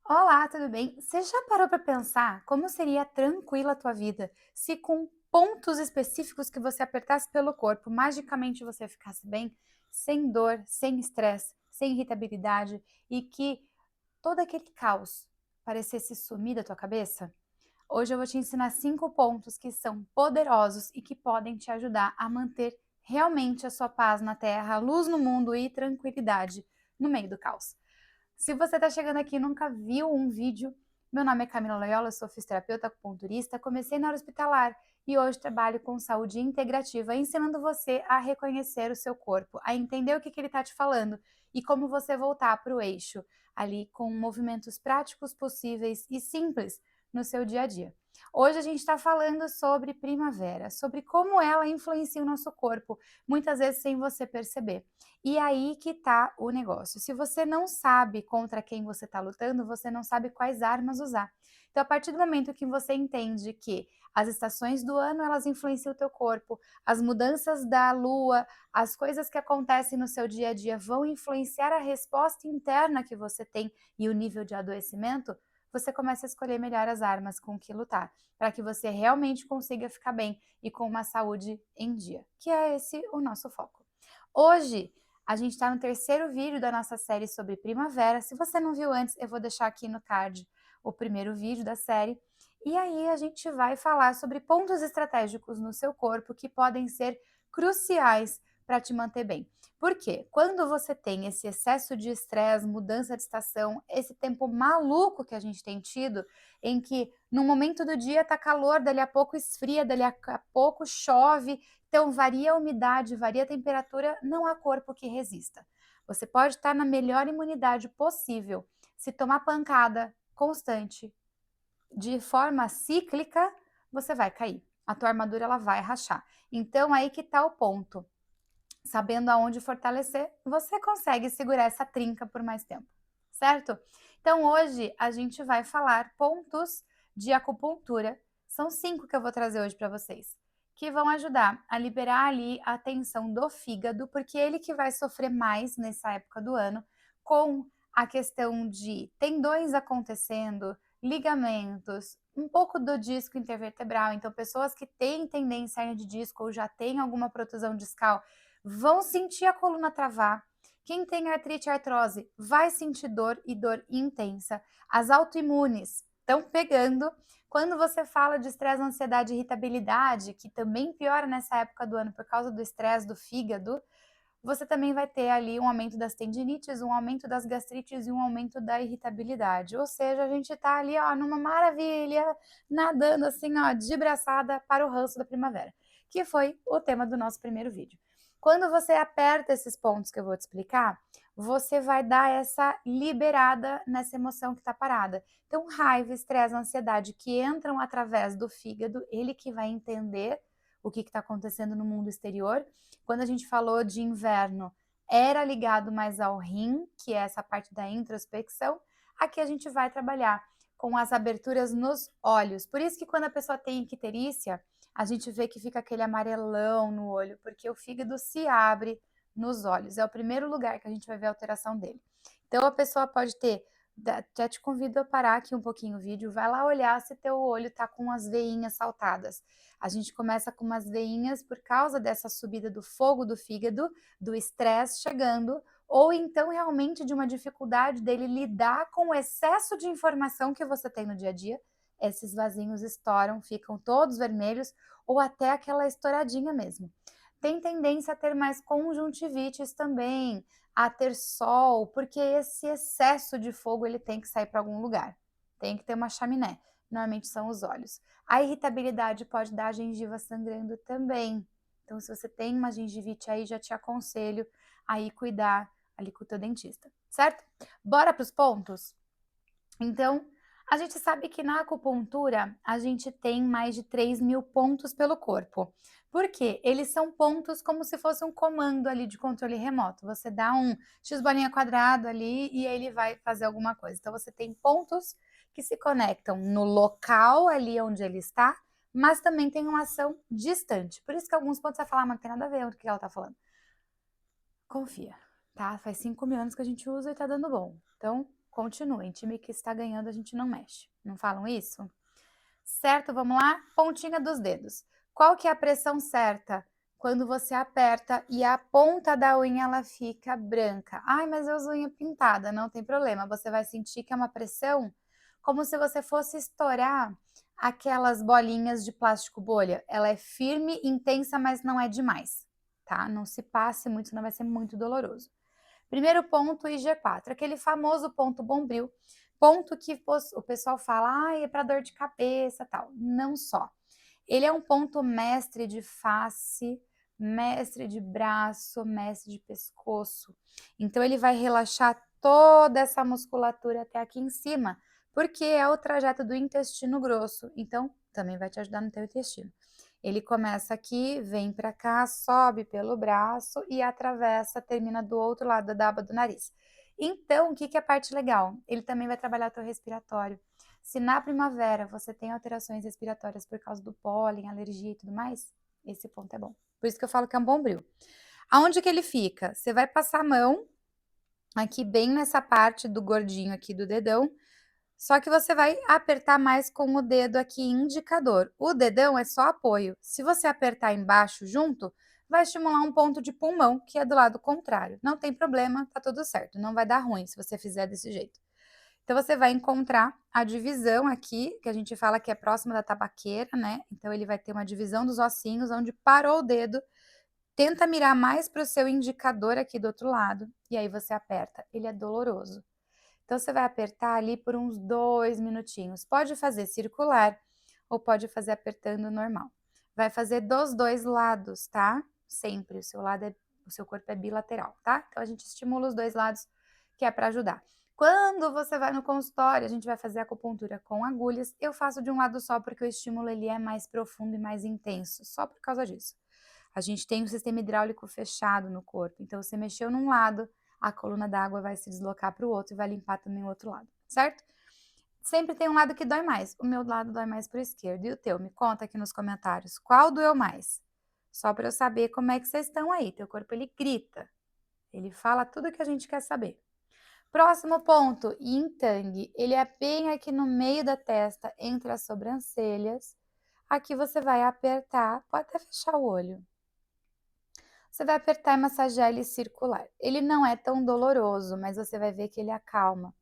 Olá, tudo bem? Você já parou para pensar como seria tranquila a tua vida se com pontos específicos que você apertasse pelo corpo, magicamente você ficasse bem, sem dor, sem estresse, sem irritabilidade e que todo aquele caos parecesse sumir da tua cabeça? Hoje eu vou te ensinar 5 pontos que são poderosos e que podem te ajudar a manter realmente a sua paz na terra, luz no mundo e tranquilidade no meio do caos. Se você está chegando aqui e nunca viu um vídeo, meu nome é Camila Loyola, eu sou fisioterapeuta acupunturista, comecei na área hospitalar e hoje trabalho com saúde integrativa, ensinando você a reconhecer o seu corpo, a entender o que ele está te falando e como você voltar para o eixo, ali com movimentos práticos possíveis e simples no seu dia a dia. Hoje a gente está falando sobre primavera, sobre como ela influencia o nosso corpo, muitas vezes sem você perceber. E aí que tá o negócio. Se você não sabe contra quem você está lutando, você não sabe quais armas usar. Então, a partir do momento que você entende que as estações do ano elas influenciam o teu corpo, as mudanças da lua, as coisas que acontecem no seu dia a dia vão influenciar a resposta interna que você tem e o nível de adoecimento, você começa a escolher melhor as armas com que lutar, para que você realmente consiga ficar bem e com uma saúde em dia, que é esse o nosso foco. Hoje a gente está no terceiro vídeo da nossa série sobre primavera. Se você não viu antes, eu vou deixar aqui no card o primeiro vídeo da série. E aí a gente vai falar sobre pontos estratégicos no seu corpo que podem ser cruciais para te manter bem. Por quê? Quando você tem esse excesso de estresse, mudança de estação, esse tempo maluco que a gente tem tido, em que no momento do dia tá calor, dali a pouco esfria, dali a pouco chove, então, varia a umidade, varia a temperatura, não há corpo que resista. Você pode estar na melhor imunidade possível. Se tomar pancada constante, de forma cíclica, você vai cair. A tua armadura ela vai rachar. Então, aí que está o ponto. Sabendo aonde fortalecer, você consegue segurar essa trinca por mais tempo, certo? Então, hoje a gente vai falar pontos de acupuntura. São 5 que eu vou trazer hoje para vocês, que vão ajudar a liberar ali a tensão do fígado, porque ele que vai sofrer mais nessa época do ano, com a questão de tendões acontecendo, ligamentos, um pouco do disco intervertebral. Então, pessoas que têm tendência a hernia de disco ou já têm alguma protusão discal vão sentir a coluna travar. Quem tem artrite e artrose vai sentir dor e dor intensa. As autoimunes estão pegando. Quando você fala de estresse, ansiedade e irritabilidade, que também piora nessa época do ano por causa do estresse do fígado, você também vai ter ali um aumento das tendinites, um aumento das gastrites e um aumento da irritabilidade. Ou seja, a gente tá ali, ó, numa maravilha, nadando assim, ó, de braçada para o ranço da primavera, que foi o tema do nosso primeiro vídeo. Quando você aperta esses pontos que eu vou te explicar, você vai dar essa liberada nessa emoção que está parada. Então, raiva, estresse, ansiedade que entram através do fígado, ele que vai entender o que está acontecendo no mundo exterior. Quando a gente falou de inverno, era ligado mais ao rim, que é essa parte da introspecção. Aqui a gente vai trabalhar com as aberturas nos olhos. Por isso que quando a pessoa tem icterícia, a gente vê que fica aquele amarelão no olho, porque o fígado se abre nos olhos. É o primeiro lugar que a gente vai ver a alteração dele. Então a pessoa pode ter, já te convido a parar aqui um pouquinho o vídeo, vai lá olhar se teu olho tá com as veinhas saltadas. A gente começa com umas veinhas por causa dessa subida do fogo do fígado, do estresse chegando, ou então realmente de uma dificuldade dele lidar com o excesso de informação que você tem no dia a dia. Esses vasinhos estouram, ficam todos vermelhos, ou até aquela estouradinha mesmo. Tem tendência a ter mais conjuntivites também, a ter sol, porque esse excesso de fogo ele tem que sair para algum lugar. Tem que ter uma chaminé. Normalmente são os olhos. A irritabilidade pode dar a gengiva sangrando também. Então, se você tem uma gengivite aí, já te aconselho a ir cuidar ali com o teu dentista, certo? Bora para os pontos? Então, a gente sabe que na acupuntura a gente tem mais de 3.000 pontos pelo corpo. Por quê? Eles são pontos como se fosse um comando ali de controle remoto. Você dá um X bolinha quadrado ali e ele vai fazer alguma coisa. Então, você tem pontos que se conectam no local ali onde ele está, mas também tem uma ação distante. Por isso que alguns pontos você vai falar, mas não tem nada a ver com o que ela está falando. Confia, tá? Faz 5.000 anos que a gente usa e tá dando bom. Então, continuem. Time que está ganhando, a gente não mexe. Não falam isso? Certo, vamos lá? Pontinha dos dedos. Qual que é a pressão certa? Quando você aperta e a ponta da unha ela fica branca. Ai, mas eu uso unha pintada. Não tem problema. Você vai sentir que é uma pressão como se você fosse estourar aquelas bolinhas de plástico bolha. Ela é firme, intensa, mas não é demais, tá? Não se passe muito, senão vai ser muito doloroso. Primeiro ponto, IG4, aquele famoso ponto bombril, ponto que o pessoal fala, é para dor de cabeça, tal. Não só. Ele é um ponto mestre de face, mestre de braço, mestre de pescoço. Então ele vai relaxar toda essa musculatura até aqui em cima, porque é o trajeto do intestino grosso. Então também vai te ajudar no teu intestino. Ele começa aqui, vem para cá, sobe pelo braço e atravessa, termina do outro lado da aba do nariz. Então, o que é a parte legal? Ele também vai trabalhar o teu respiratório. Se na primavera você tem alterações respiratórias por causa do pólen, alergia e tudo mais, esse ponto é bom. Por isso que eu falo que é um bombril. Aonde que ele fica? Você vai passar a mão aqui bem nessa parte do gordinho aqui do dedão, só que você vai apertar mais com o dedo aqui indicador. O dedão é só apoio. Se você apertar embaixo junto, vai estimular um ponto de pulmão, que é do lado contrário. Não tem problema, tá tudo certo. Não vai dar ruim se você fizer desse jeito. Então, você vai encontrar a divisão aqui, que a gente fala que é próxima da tabaqueira, né? Então, ele vai ter uma divisão dos ossinhos, onde parou o dedo. Tenta mirar mais para o seu indicador aqui do outro lado, e aí você aperta. Ele é doloroso. Então, você vai apertar ali por uns 2 minutinhos. Pode fazer circular ou pode fazer apertando normal. Vai fazer dos dois lados, tá? Sempre. O seu corpo é bilateral, tá? Então, a gente estimula os dois lados, que é para ajudar. Quando você vai no consultório, a gente vai fazer acupuntura com agulhas. Eu faço de um lado só, porque o estímulo ele é mais profundo e mais intenso, só por causa disso. A gente tem um sistema hidráulico fechado no corpo. Então, você mexeu num lado, a coluna d'água vai se deslocar para o outro e vai limpar também o outro lado, certo? Sempre tem um lado que dói mais. O meu lado dói mais para o esquerdo. E o teu? Me conta aqui nos comentários. Qual doeu mais? Só para eu saber como é que vocês estão aí. Teu corpo, ele grita. Ele fala tudo que a gente quer saber. Próximo ponto, yin tang. Ele é bem aqui no meio da testa, entre as sobrancelhas. Aqui você vai apertar, pode até fechar o olho. Você vai apertar e massagear ele circular. Ele não é tão doloroso, mas você vai ver que ele acalma.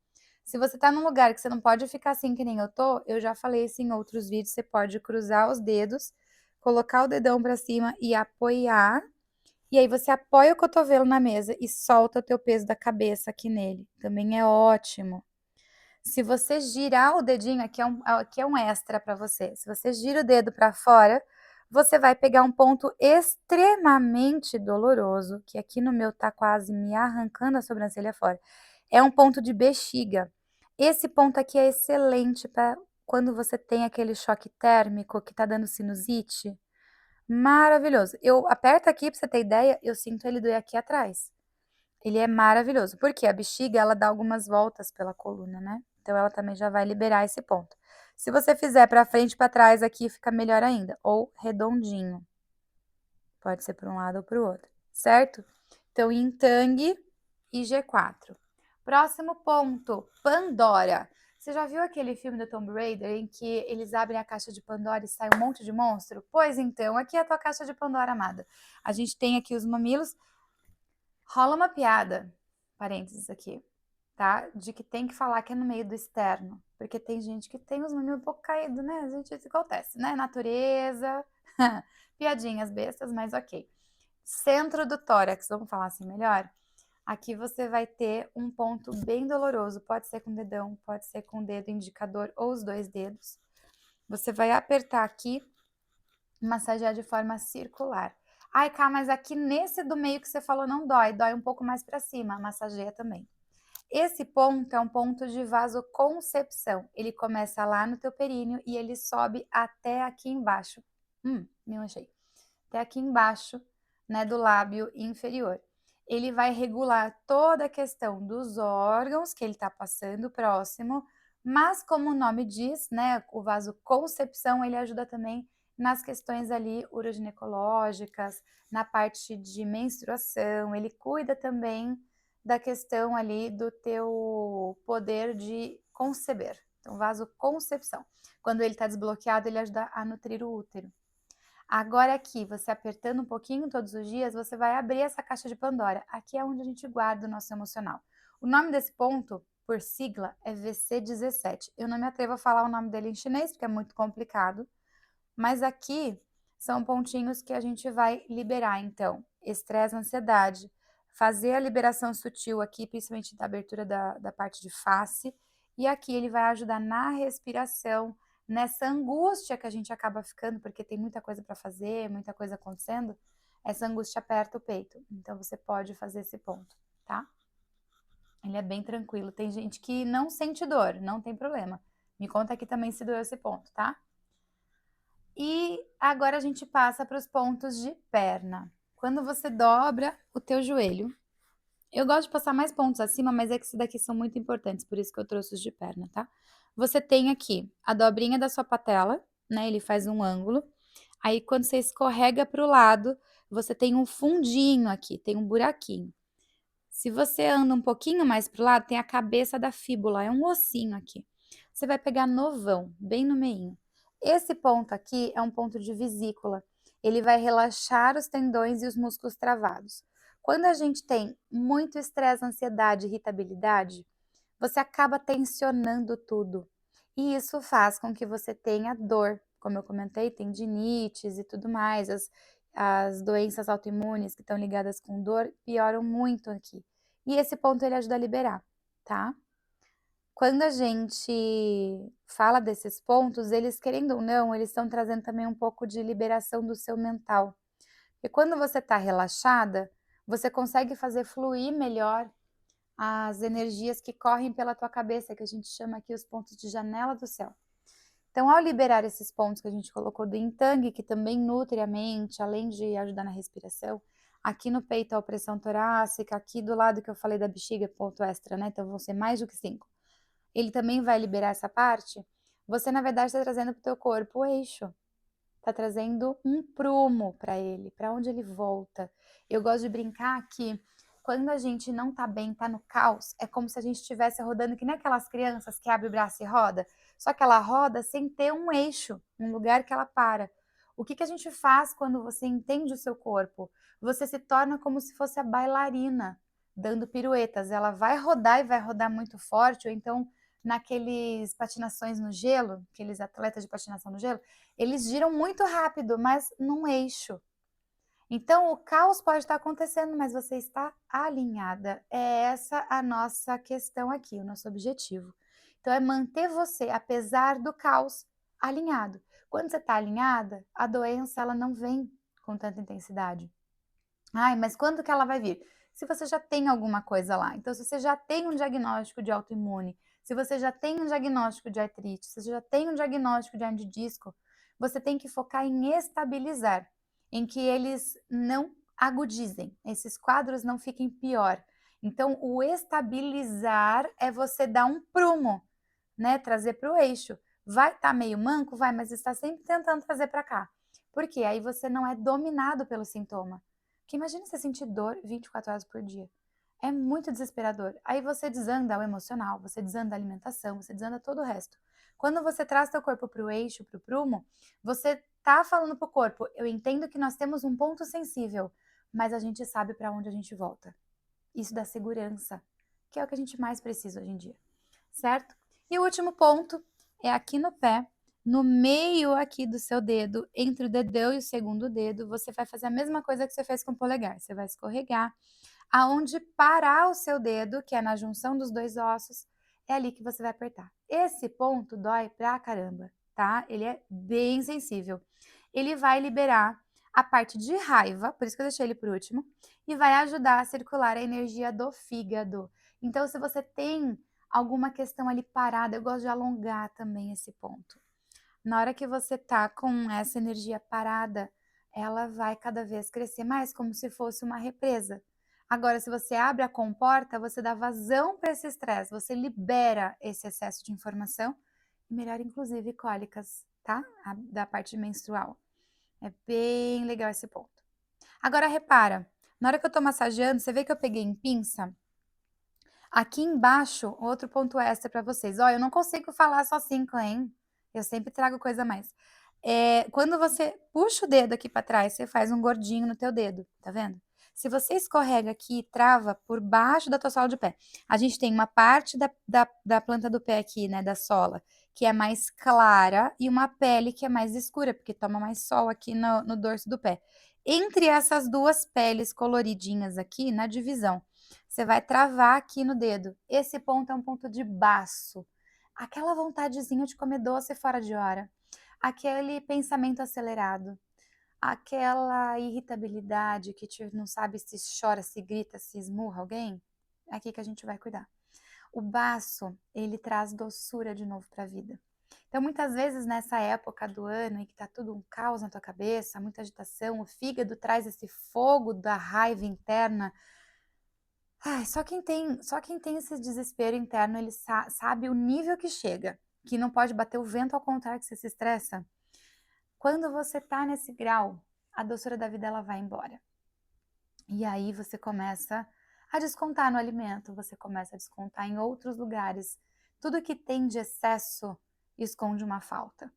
Se você tá num lugar que você não pode ficar assim que nem eu tô, eu já falei isso em outros vídeos, você pode cruzar os dedos, colocar o dedão para cima e apoiar. E aí você apoia o cotovelo na mesa e solta o teu peso da cabeça aqui nele. Também é ótimo. Se você girar o dedinho, aqui é um extra para você. Se você gira o dedo para fora, você vai pegar um ponto extremamente doloroso, que aqui no meu tá quase me arrancando a sobrancelha fora. É um ponto de bexiga. Esse ponto aqui é excelente para quando você tem aquele choque térmico que tá dando sinusite. Maravilhoso. Eu aperto aqui para você ter ideia, eu sinto ele doer aqui atrás. Ele é maravilhoso, porque a bexiga ela dá algumas voltas pela coluna, né? Então ela também já vai liberar esse ponto. Se você fizer para frente e para trás aqui, fica melhor ainda, ou redondinho. Pode ser para um lado ou para o outro, certo? Então, yin tang e G4. Próximo ponto, Pandora. Você já viu aquele filme do Tomb Raider em que eles abrem a caixa de Pandora e sai um monte de monstro? Pois então, aqui é a tua caixa de Pandora, amada. A gente tem aqui os mamilos. Rola uma piada, parênteses aqui, tá? De que tem que falar que é no meio do externo. Porque tem gente que tem os mamilos um pouco caídos, né? A gente isso acontece, né? Natureza, piadinhas bestas, mas ok. Centro do tórax, vamos falar assim melhor? Aqui você vai ter um ponto bem doloroso, pode ser com o dedão, pode ser com o dedo indicador ou os dois dedos. Você vai apertar aqui, massagear de forma circular. Ai, cá, mas aqui nesse do meio que você falou não dói, dói um pouco mais para cima, massageia também. Esse ponto é um ponto de vasoconcepção. Ele começa lá no teu períneo e ele sobe até aqui embaixo. Me manchei. Até aqui embaixo, né, do lábio inferior. Ele vai regular toda a questão dos órgãos que ele está passando próximo, mas como o nome diz, né, o vasoconcepção, ele ajuda também nas questões ali uroginecológicas, na parte de menstruação, ele cuida também da questão ali do teu poder de conceber. Então, vasoconcepção. Quando ele está desbloqueado, ele ajuda a nutrir o útero. Agora aqui, você apertando um pouquinho todos os dias, você vai abrir essa caixa de Pandora. Aqui é onde a gente guarda o nosso emocional. O nome desse ponto, por sigla, é VC17. Eu não me atrevo a falar o nome dele em chinês, porque é muito complicado. Mas aqui são pontinhos que a gente vai liberar, então. Estresse, ansiedade. Fazer a liberação sutil aqui, principalmente da abertura da parte de face. E aqui ele vai ajudar na respiração, nessa angústia que a gente acaba ficando, porque tem muita coisa para fazer, muita coisa acontecendo. Essa angústia aperta o peito. Então você pode fazer esse ponto, tá? Ele é bem tranquilo. Tem gente que não sente dor, não tem problema. Me conta aqui também se doeu esse ponto, tá? E agora a gente passa para os pontos de perna. Quando você dobra o teu joelho, eu gosto de passar mais pontos acima, mas é que esses daqui são muito importantes, por isso que eu trouxe os de perna, tá? Você tem aqui a dobrinha da sua patela, né? Ele faz um ângulo. Aí quando você escorrega para o lado, você tem um fundinho aqui, tem um buraquinho. Se você anda um pouquinho mais para o lado, tem a cabeça da fíbula, é um ossinho aqui. Você vai pegar no vão, bem no meinho. Esse ponto aqui é um ponto de vesícula. Ele vai relaxar os tendões e os músculos travados. Quando a gente tem muito estresse, ansiedade, irritabilidade, você acaba tensionando tudo. E isso faz com que você tenha dor, como eu comentei, tendinites e tudo mais, as doenças autoimunes que estão ligadas com dor pioram muito aqui. E esse ponto ele ajuda a liberar, tá? Quando a gente fala desses pontos, eles querendo ou não, eles estão trazendo também um pouco de liberação do seu mental. E quando você está relaxada, você consegue fazer fluir melhor as energias que correm pela tua cabeça, que a gente chama aqui os pontos de janela do céu. Então, ao liberar esses pontos que a gente colocou do Yin Tang, que também nutre a mente, além de ajudar na respiração, aqui no peito a opressão torácica, aqui do lado que eu falei da bexiga, ponto extra, né? Então vão ser mais do que 5. Ele também vai liberar essa parte. Você, na verdade, está trazendo para o teu corpo o eixo. Está trazendo um prumo para ele, para onde ele volta. Eu gosto de brincar que quando a gente não tá bem, tá no caos, é como se a gente estivesse rodando que nem aquelas crianças que abre o braço e roda, só que ela roda sem ter um eixo, um lugar que ela para. O que a gente faz quando você entende o seu corpo? Você se torna como se fosse a bailarina, dando piruetas. Ela vai rodar e vai rodar muito forte, ou então naqueles patinações no gelo, aqueles atletas de patinação no gelo, eles giram muito rápido, mas num eixo. Então, o caos pode estar acontecendo, mas você está alinhada. É essa a nossa questão aqui, o nosso objetivo. Então, é manter você, apesar do caos, alinhado. Quando você está alinhada, a doença ela não vem com tanta intensidade. Ai, mas quando que ela vai vir? Se você já tem alguma coisa lá. Então, se você já tem um diagnóstico de autoimune, se você já tem um diagnóstico de artrite, se você já tem um diagnóstico de hernia de disco, você tem que focar em estabilizar, em que eles não agudizem, esses quadros não fiquem pior. Então, o estabilizar é você dar um prumo, né? Trazer para o eixo. Vai estar meio manco? Vai, mas está sempre tentando trazer para cá. Por quê? Aí você não é dominado pelo sintoma. Porque imagina você sentir dor 24 horas por dia. É muito desesperador. Aí você desanda o emocional, você desanda a alimentação, você desanda todo o resto. Quando você traz teu corpo para o eixo, para o prumo, você tá falando pro corpo, eu entendo que nós temos um ponto sensível, mas a gente sabe para onde a gente volta. Isso dá segurança, que é o que a gente mais precisa hoje em dia, certo? E o último ponto é aqui no pé, no meio aqui do seu dedo, entre o dedão e o segundo dedo, você vai fazer a mesma coisa que você fez com o polegar. Você vai escorregar. Aonde parar o seu dedo, que é na junção dos dois ossos, é ali que você vai apertar. Esse ponto dói pra caramba, tá? Ele é bem sensível. Ele vai liberar a parte de raiva, por isso que eu deixei ele por último, e vai ajudar a circular a energia do fígado. Então, se você tem alguma questão ali parada, eu gosto de alongar também esse ponto. Na hora que você tá com essa energia parada, ela vai cada vez crescer mais, como se fosse uma represa. Agora, se você abre a comporta, você dá vazão para esse estresse, você libera esse excesso de informação e melhora, inclusive, cólicas, tá? Da parte menstrual. É bem legal esse ponto. Agora, repara, na hora que eu tô massageando, você vê que eu peguei em pinça? Aqui embaixo, outro ponto extra para vocês. Ó, eu não consigo falar só 5, hein? Eu sempre trago coisa a mais. Quando você puxa o dedo aqui para trás, você faz um gordinho no teu dedo, tá vendo? Se você escorrega aqui e trava por baixo da tua sola de pé, a gente tem uma parte da planta do pé aqui, né, da sola, que é mais clara e uma pele que é mais escura, porque toma mais sol aqui no dorso do pé. Entre essas duas peles coloridinhas aqui, na divisão, você vai travar aqui no dedo. Esse ponto é um ponto de baço. Aquela vontadezinha de comer doce fora de hora. Aquele pensamento acelerado. Aquela irritabilidade que não sabe se chora, se grita, se esmurra alguém. É aqui que a gente vai cuidar. O baço, ele traz doçura de novo para a vida. Então, muitas vezes nessa época do ano em que tá tudo um caos na tua cabeça, muita agitação, o fígado traz esse fogo da raiva interna. Ai, só quem tem esse desespero interno, ele sabe o nível que chega, que não pode bater o vento ao contrário que você se estressa. Quando você tá nesse grau, a doçura da vida ela vai embora. E aí você começa a descontar no alimento, você começa a descontar em outros lugares. Tudo que tem de excesso esconde uma falta.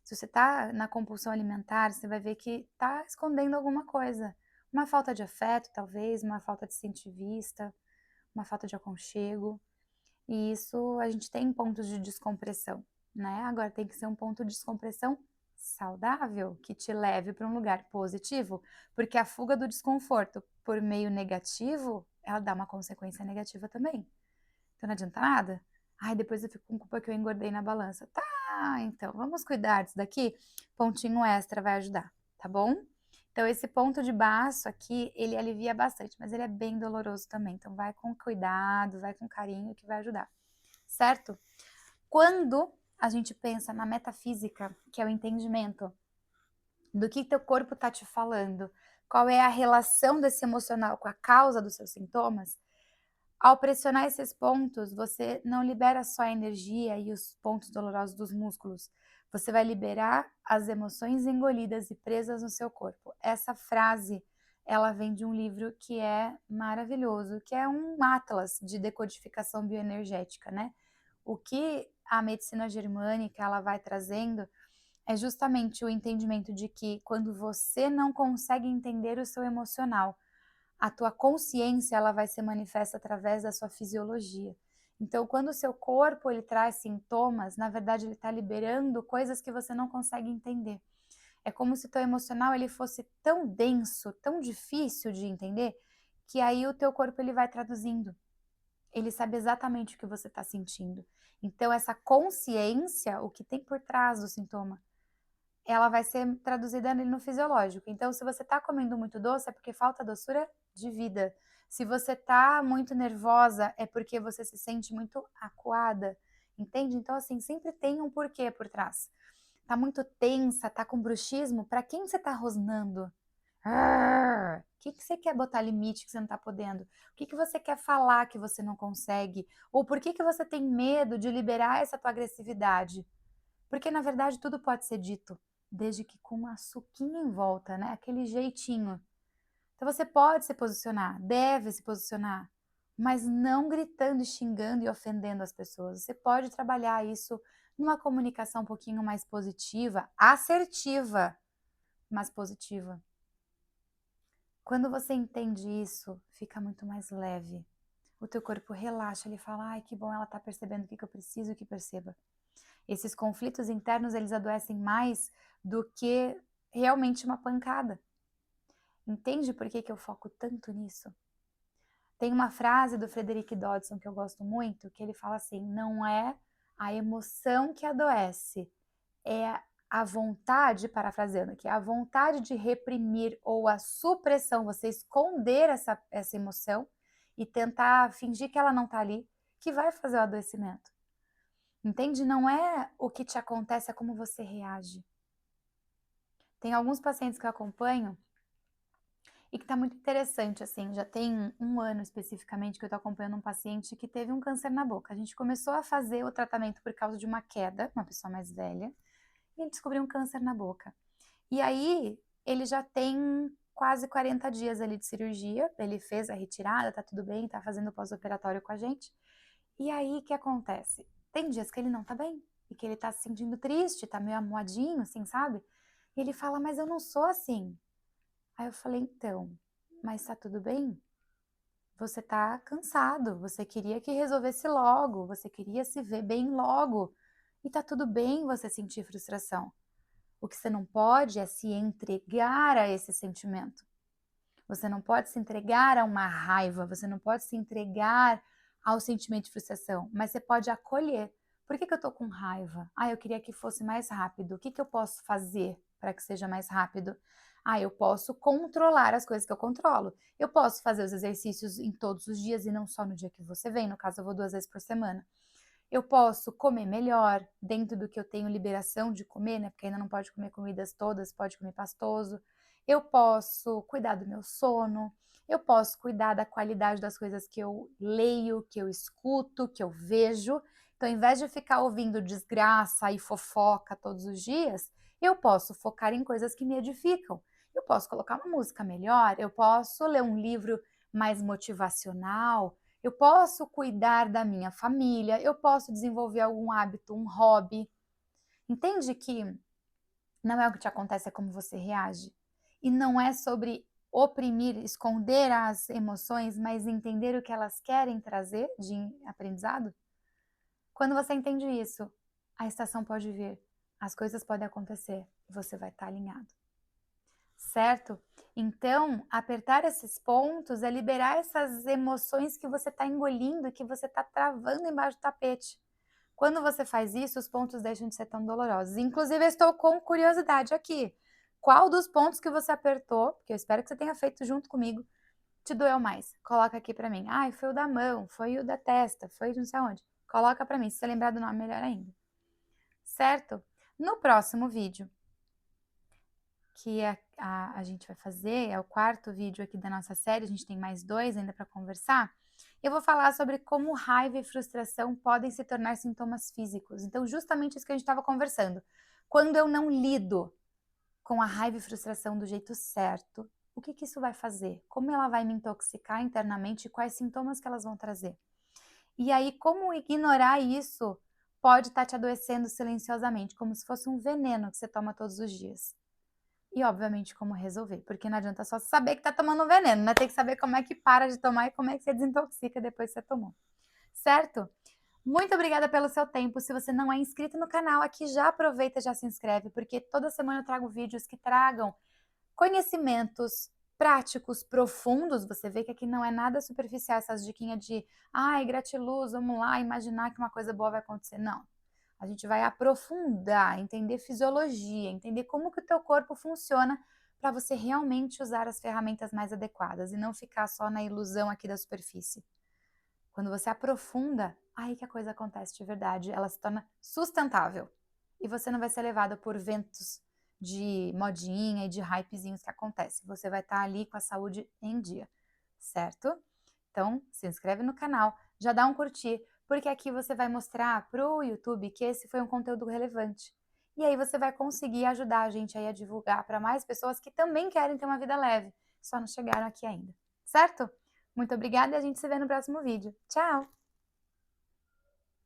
Se você está na compulsão alimentar, você vai ver que está escondendo alguma coisa. Uma falta de afeto, talvez, uma falta de se sentir vista, uma falta de aconchego. E isso a gente tem pontos de descompressão, né? Agora tem que ser um ponto de descompressão saudável, que te leve para um lugar positivo, porque a fuga do desconforto por meio negativo, ela dá uma consequência negativa também. Então não adianta nada. Ai, depois eu fico com culpa que eu engordei na balança. Tá, então vamos cuidar disso daqui. Pontinho extra vai ajudar, tá bom? Então esse ponto de baço aqui, ele alivia bastante, mas ele é bem doloroso também. Então vai com cuidado, vai com carinho que vai ajudar, certo? Quando a gente pensa na metafísica, que é o entendimento do que teu corpo tá te falando, qual é a relação desse emocional com a causa dos seus sintomas, ao pressionar esses pontos, você não libera só a energia e os pontos dolorosos dos músculos, você vai liberar as emoções engolidas e presas no seu corpo. Essa frase, ela vem de um livro que é maravilhoso, que é um atlas de decodificação bioenergética, né? O que a medicina germânica ela vai trazendo é justamente o entendimento de que quando você não consegue entender o seu emocional, a tua consciência ela vai ser manifesta através da sua fisiologia. Então, quando o seu corpo ele traz sintomas, na verdade ele está liberando coisas que você não consegue entender. É como se o teu emocional ele fosse tão denso, tão difícil de entender, que aí o teu corpo ele vai traduzindo. Ele sabe exatamente o que você está sentindo. Então, essa consciência, o que tem por trás do sintoma, ela vai ser traduzida ali no fisiológico. Então, se você está comendo muito doce, é porque falta doçura de vida. Se você está muito nervosa, é porque você se sente muito acuada, entende? Então, assim, sempre tem um porquê por trás. Tá muito tensa, tá com bruxismo, para quem você tá rosnando? O que você quer botar limite que você não tá podendo? O que você quer falar que você não consegue? Ou por que você tem medo de liberar essa tua agressividade? Porque, na verdade, tudo pode ser dito, desde que com uma suquinha em volta, né? Aquele jeitinho. Então, você pode se posicionar, deve se posicionar, mas não gritando e xingando e ofendendo as pessoas. Você pode trabalhar isso numa comunicação um pouquinho mais positiva, assertiva, mas positiva. Quando você entende isso, fica muito mais leve. O teu corpo relaxa, ele fala, ai, que bom, ela tá percebendo o que eu preciso que perceba. Esses conflitos internos, eles adoecem mais do que realmente uma pancada. Entende por que eu foco tanto nisso? Tem uma frase do Frederick Dodson que eu gosto muito, que ele fala assim, não é a emoção que adoece, é a vontade, parafraseando aqui, a vontade de reprimir ou a supressão, você esconder essa emoção e tentar fingir que ela não está ali, que vai fazer o adoecimento. Entende? Não é o que te acontece, é como você reage. Tem alguns pacientes que eu acompanho e que tá muito interessante, assim, já tem um ano especificamente que eu tô acompanhando um paciente que teve um câncer na boca. A gente começou a fazer o tratamento por causa de uma queda, uma pessoa mais velha, e ele descobriu um câncer na boca. E aí, ele já tem quase 40 dias ali de cirurgia, ele fez a retirada, tá tudo bem, tá fazendo o pós-operatório com a gente. E aí, o que acontece? Tem dias que ele não tá bem, e que ele tá se sentindo triste, tá meio amuadinho, assim, sabe? E ele fala, mas eu não sou assim. Aí eu falei, então, mas tá tudo bem? Você tá cansado, você queria que resolvesse logo, você queria se ver bem logo. E tá tudo bem você sentir frustração. O que você não pode é se entregar a esse sentimento. Você não pode se entregar a uma raiva, você não pode se entregar ao sentimento de frustração, mas você pode acolher. Por que eu tô com raiva? Ah, eu queria que fosse mais rápido. O que eu posso fazer para que seja mais rápido? Ah, eu posso controlar as coisas que eu controlo. Eu posso fazer os exercícios em todos os dias e não só no dia que você vem. No caso, eu vou 2 vezes por semana. Eu posso comer melhor, dentro do que eu tenho liberação de comer, né? Porque ainda não pode comer comidas todas, pode comer pastoso. Eu posso cuidar do meu sono. Eu posso cuidar da qualidade das coisas que eu leio, que eu escuto, que eu vejo. Então, ao invés de ficar ouvindo desgraça e fofoca todos os dias, eu posso focar em coisas que me edificam. Eu posso colocar uma música melhor, eu posso ler um livro mais motivacional, eu posso cuidar da minha família, eu posso desenvolver algum hábito, um hobby. Entende que não é o que te acontece, é como você reage. E não é sobre oprimir, esconder as emoções, mas entender o que elas querem trazer de aprendizado? Quando você entende isso, a estação pode vir, as coisas podem acontecer e você vai estar alinhado. Certo? Então, apertar esses pontos é liberar essas emoções que você está engolindo, que você está travando embaixo do tapete. Quando você faz isso, os pontos deixam de ser tão dolorosos. Inclusive, eu estou com curiosidade aqui. Qual dos pontos que você apertou, que eu espero que você tenha feito junto comigo, te doeu mais? Coloca aqui para mim. Ai, foi o da mão, foi o da testa, foi de não sei onde. Coloca para mim, se você lembrar do nome, melhor ainda. Certo? No próximo vídeo, que a gente vai fazer, é o 4º vídeo aqui da nossa série, a gente tem mais 2 ainda para conversar. Eu vou falar sobre como raiva e frustração podem se tornar sintomas físicos. Então, justamente isso que a gente estava conversando. Quando eu não lido com a raiva e frustração do jeito certo, o que isso vai fazer? Como ela vai me intoxicar internamente e quais sintomas que elas vão trazer? E aí, como ignorar isso pode estar te adoecendo silenciosamente, como se fosse um veneno que você toma todos os dias. E, obviamente, como resolver, porque não adianta só saber que tá tomando um veneno, né? Tem que saber como é que para de tomar e como é que você desintoxica depois que você tomou. Certo? Muito obrigada pelo seu tempo. Se você não é inscrito no canal aqui, já aproveita e já se inscreve, porque toda semana eu trago vídeos que tragam conhecimentos práticos, profundos. Você vê que aqui não é nada superficial, essas diquinhas de ai, gratiluz, vamos lá, imaginar que uma coisa boa vai acontecer. Não. A gente vai aprofundar, entender fisiologia, entender como que o teu corpo funciona para você realmente usar as ferramentas mais adequadas e não ficar só na ilusão aqui da superfície. Quando você aprofunda, aí que a coisa acontece de verdade, ela se torna sustentável. E você não vai ser levado por ventos de modinha e de hypezinhos que acontecem. Você vai estar ali com a saúde em dia, certo? Então, se inscreve no canal, já dá um curtir, porque aqui você vai mostrar para o YouTube que esse foi um conteúdo relevante. E aí você vai conseguir ajudar a gente aí a divulgar para mais pessoas que também querem ter uma vida leve, só não chegaram aqui ainda, certo? Muito obrigada e a gente se vê no próximo vídeo. Tchau!